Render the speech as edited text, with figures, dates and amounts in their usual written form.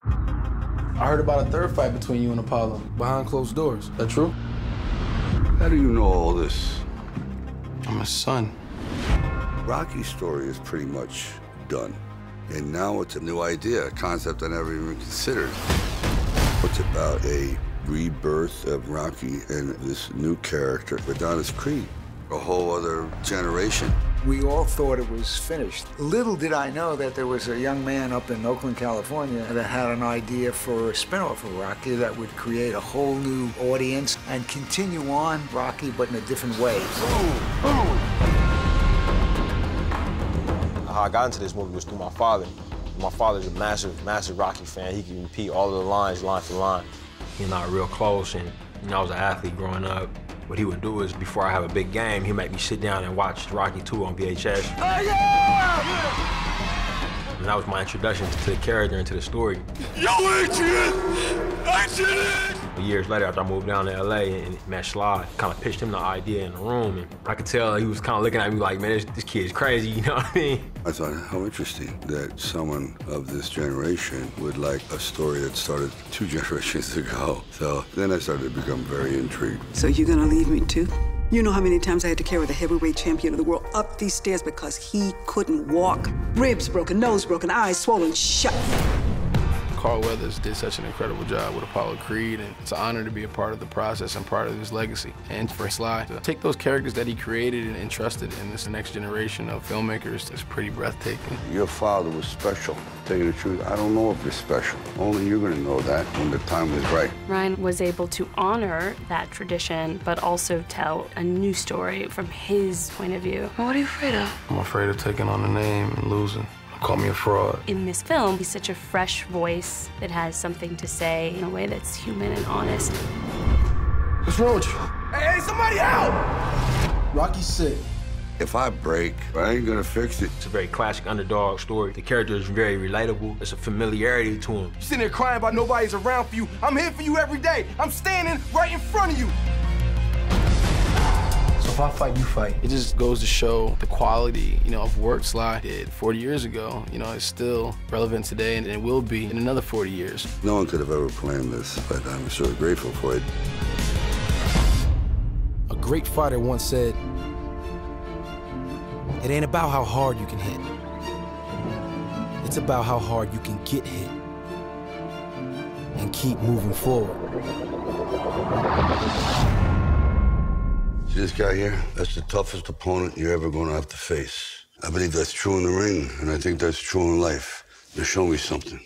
I heard about a third fight between you and Apollo behind closed doors. Is that true? How do you know all this? I'm his son. Rocky's story is pretty much done. And now it's a new idea, a concept I never even considered. It's about a rebirth of Rocky and this new character, Adonis Creed, a whole other generation. We all thought it was finished. Little did I know that there was a young man up in Oakland, California, that had an idea for a spinoff of Rocky that would create a whole new audience and continue on Rocky, but in a different way. How I got into this movie was through my father. My father's a massive Rocky fan. He can repeat all of the lines, line for line. He and I are real close, and I was an athlete growing up. What he would do is, before I have a big game, he'd make me sit down and watch Rocky 2 on VHS. Oh, yeah! And that was my introduction to the character and to the story. Yo, Adrian! Adrian! Years later, after I moved down to LA and met Sly, kind of pitched him the idea in the room, and I could tell he was kind of looking at me like, man, this kid's crazy, you know what I mean? I thought, how interesting that someone of this generation would like a story that started 2 generations ago. So then I started to become very intrigued. So you're gonna leave me too? You know how many times I had to carry the heavyweight champion of the world up these stairs because he couldn't walk? Ribs broken, nose broken, eyes swollen shut. Carl Weathers did such an incredible job with Apollo Creed, and it's an honor to be a part of the process and part of his legacy. And for Sly to take those characters that he created and entrusted in this next generation of filmmakers is pretty breathtaking. Your father was special. To tell you the truth, I don't know if you're special. Only you're gonna know that when the time is right. Ryan was able to honor that tradition, but also tell a new story from his point of view. What are you afraid of? I'm afraid of taking on the name and losing. Call me a fraud. In this film, he's such a fresh voice that has something to say in a way that's human and honest. What's wrong with you? Hey, somebody help! Rocky's sick. If I break, I ain't gonna fix it. It's a very classic underdog story. The character is very relatable. There's a familiarity to him. You're sitting there crying about nobody's around for you. I'm here for you every day. I'm standing right in front of you. So if I fight, you fight. It just goes to show the quality, of work Sly did 40 years ago. It's still relevant today, and it will be in another 40 years. No one could have ever planned this, but I'm so grateful for it. A great fighter once said, "It ain't about how hard you can hit. It's about how hard you can get hit and keep moving forward." See this guy here? That's the toughest opponent you're ever gonna have to face. I believe that's true in the ring, and I think that's true in life. Now show me something.